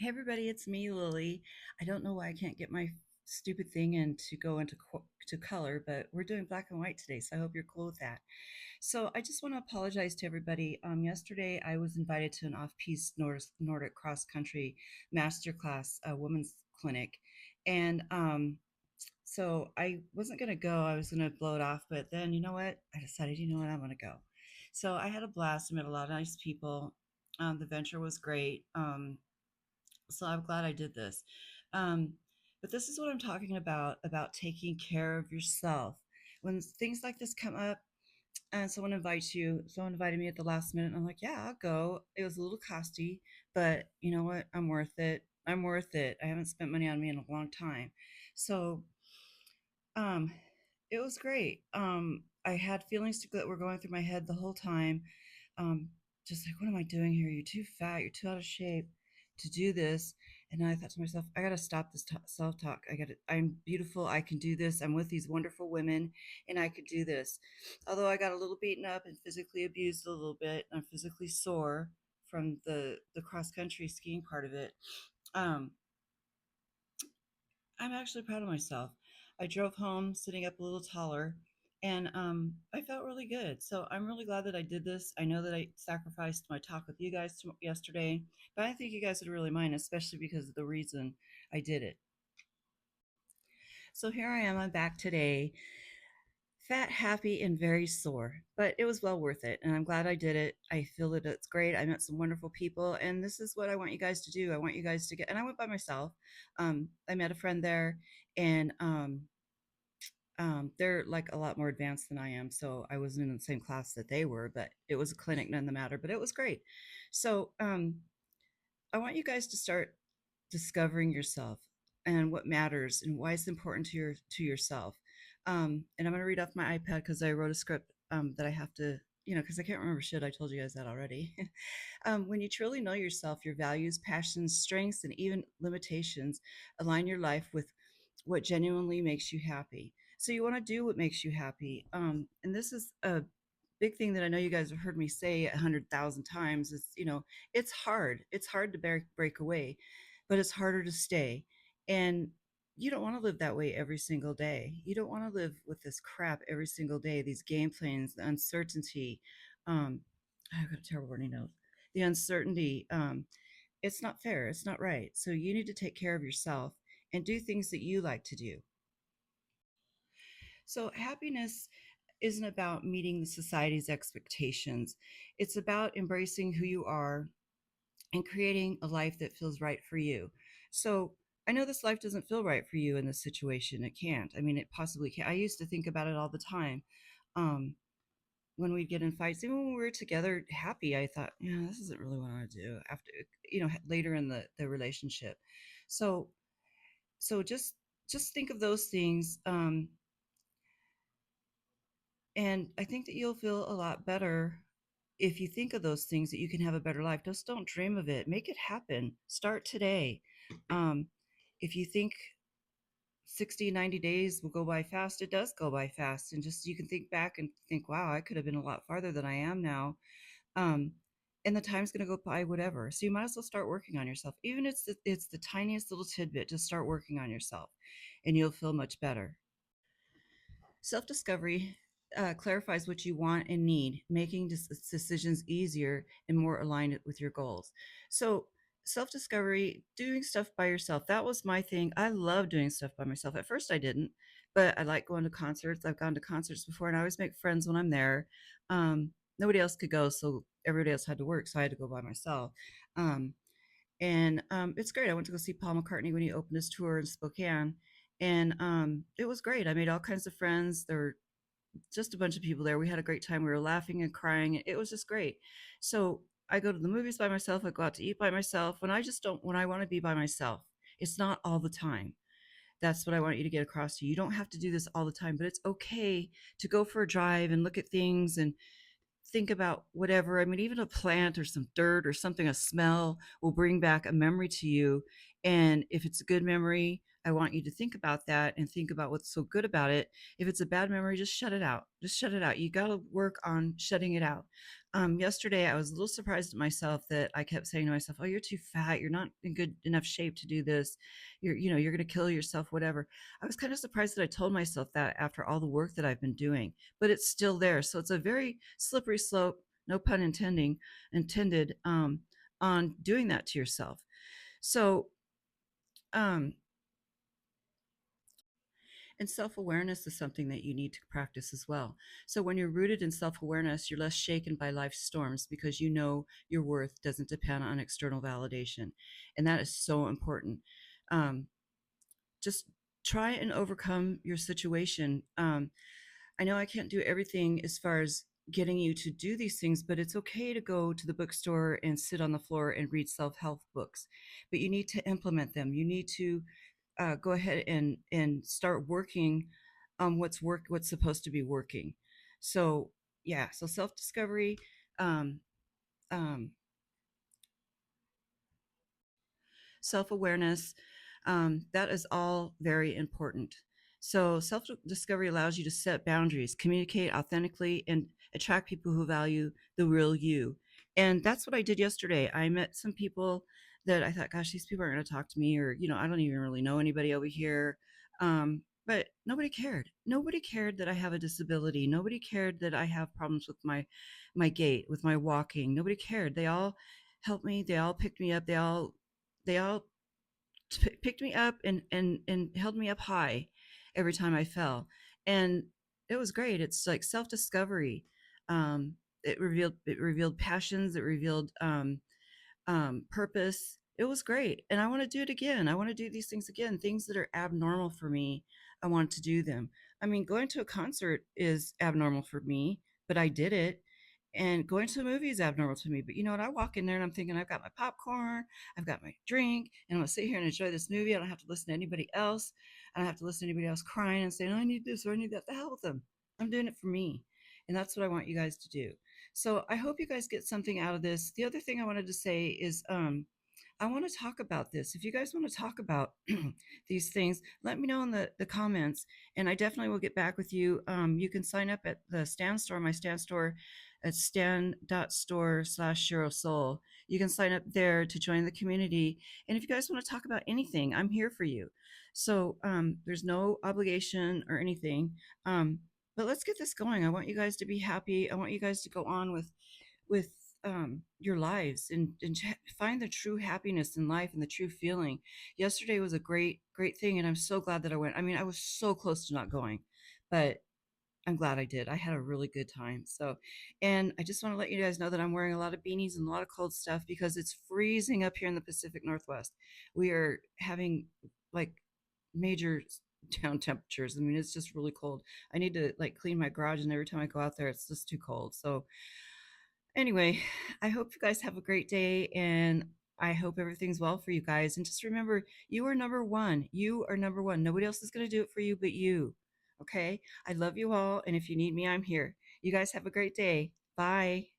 Hey everybody, it's me, Lily. I don't know why I can't get my stupid thing in to go into to color, but we're doing black and white today, so I hope you're cool with that. So I just want to apologize to everybody. Yesterday I was invited to an off-piste Nordic cross country masterclass, women's clinic, and so I wasn't gonna go. I was gonna blow it off, but then you know what? I decided, you know what, I'm gonna go. So I had a blast. I met a lot of nice people. The venture was great. So I'm glad I did this. Um, but this is what I'm talking about taking care of yourself. When things like this come up and someone invited me at the last minute, and I'm like, yeah, I'll go. It was a little costly, but you know what? I'm worth it. I'm worth it. I haven't spent money on me in a long time. So um, it was great. I had feelings that were going through my head the whole time. Um, just like, what am I doing here? You're too fat. You're too out of shape to do this. And I thought to myself, I got to stop this self-talk. I'm beautiful. I can do this. I'm with these wonderful women and I could do this. Although I got a little beaten up and physically abused a little bit, I'm physically sore from the cross country skiing part of it. Um, I'm actually proud of myself. I drove home sitting up a little taller and I felt really good. So I'm really glad that I did this. I know that I sacrificed my talk with you guys yesterday, but I think you guys would really mind, especially because of the reason I did it. So here I am, I'm back today, fat, happy, and very sore, but it was well worth it. And I'm glad I did it. I feel that it's great. I met some wonderful people, and this is what I want you guys to do. I want you guys to get, and I went by myself. I met a friend there, and they're like a lot more advanced than I am. So I wasn't in the same class that they were, but it was a clinic, none the matter, but it was great. So I want you guys to start discovering yourself and what matters and why it's important to yourself. And I'm going to read off my iPad because I wrote a script that I have to, because I can't remember shit. I told you guys that already. When you truly know yourself, your values, passions, strengths, and even limitations align your life with what genuinely makes you happy. So you want to do what makes you happy. And this is a big thing that I know you guys have heard me say 100,000 times is, it's hard. It's hard to break away, but it's harder to stay. And you don't want to live that way every single day. You don't want to live with this crap every single day, these game plans, the uncertainty. Um, I've got a terrible running nose. The uncertainty. It's not fair. It's not right. So you need to take care of yourself and do things that you like to do. So happiness isn't about meeting the society's expectations. It's about embracing who you are and creating a life that feels right for you. So I know this life doesn't feel right for you in this situation. It can't. I mean, it possibly can't. I used to think about it all the time. Um, when we'd get in fights, even when we were together happy, I thought, this isn't really what I want to do after, later in the relationship. So, so just think of those things. And I think that you'll feel a lot better if you think of those things, that you can have a better life. Just don't dream of it. Make it happen. Start today. Um, if you think 60, 90 days will go by fast, it does go by fast. And just you can think back and think, wow, I could have been a lot farther than I am now. Um, and the time's going to go by whatever. So you might as well start working on yourself. Even if it's the tiniest little tidbit, just start working on yourself and you'll feel much better. Self discovery clarifies what you want and need, making decisions easier and more aligned with your goals. So, self discovery, doing stuff by yourself, that was my thing. I love doing stuff by myself. At first, I didn't, but I like going to concerts. I've gone to concerts before, and I always make friends when I'm there. Nobody else could go, so everybody else had to work, so I had to go by myself. Um, and it's great. I went to go see Paul McCartney when he opened his tour in Spokane, and it was great. I made all kinds of friends. There were just a bunch of people there. We had a great time. We were laughing and crying. It was just great. So I go to the movies by myself. I go out to eat by myself. When I want to be by myself, it's not all the time. That's what I want you to get across to you. You don't have to do this all the time, but it's okay to go for a drive and look at things and think about whatever. I mean, even a plant or some dirt or something, a smell will bring back a memory to you. And if it's a good memory, I want you to think about that and think about what's so good about it. If it's a bad memory, just shut it out. Just shut it out. You got to work on shutting it out. Yesterday, I was a little surprised at myself that I kept saying to myself, "Oh, you're too fat. You're not in good enough shape to do this. You're going to kill yourself, whatever." I was kind of surprised that I told myself that after all the work that I've been doing, but it's still there. So it's a very slippery slope, no pun intended, on doing that to yourself. So, um, and self awareness is something that you need to practice as well. So, when you're rooted in self awareness, you're less shaken by life's storms because you know your worth doesn't depend on external validation. And that is so important. Um, just try and overcome your situation. I know I can't do everything as far as getting you to do these things, but it's okay to go to the bookstore and sit on the floor and read self-help books. But you need to implement them. You need to go ahead and start working on what's supposed to be working. So yeah, so self-discovery, um, um, self awareness, that is all very important. So, self discovery allows you to set boundaries, communicate authentically, and attract people who value the real you. And that's what I did yesterday. I met some people that I thought, gosh, these people aren't going to talk to me, or, I don't even really know anybody over here. But nobody cared. Nobody cared that I have a disability. Nobody cared that I have problems with my gait, with my walking. Nobody cared. They all helped me. They all picked me up. They all picked me up and held me up high every time I fell, and it was great. It's like self discovery. It revealed passions. It revealed purpose. It was great. And I want to do it again. I want to do these things again. Things that are abnormal for me, I want to do them. I mean, going to a concert is abnormal for me, but I did it. And going to a movie is abnormal to me. But you know what? I walk in there and I'm thinking, I've got my popcorn, I've got my drink, and I'm going to sit here and enjoy this movie. I don't have to listen to anybody else. I don't have to listen to anybody else crying and saying, oh, I need this or I need that. The hell with them. I'm doing it for me. And that's what I want you guys to do. So I hope you guys get something out of this. The other thing I wanted to say is I want to talk about this. If you guys want to talk about these things, let me know in the comments, and I definitely will get back with you. You can sign up at the Stan store, my Stan store at stan.store/SHERO SOUL. You can sign up there to join the community. And if you guys want to talk about anything, I'm here for you. So there's no obligation or anything. But let's get this going. I want you guys to be happy. I want you guys to go on with your lives and find the true happiness in life and the true feeling. Yesterday was a great thing, and I'm so glad that I went. I mean, I was so close to not going, but I'm glad I did. I had a really good time. So, and I just want to let you guys know that I'm wearing a lot of beanies and a lot of cold stuff because it's freezing up here in the Pacific Northwest. We are having like major down temperatures. I mean, it's just really cold. I need to like clean my garage, and every time I go out there, it's just too cold. So, anyway, I hope you guys have a great day, and I hope everything's well for you guys. And just remember, you are number one. You are number one. Nobody else is going to do it for you but you. Okay? I love you all. And if you need me, I'm here. You guys have a great day. Bye.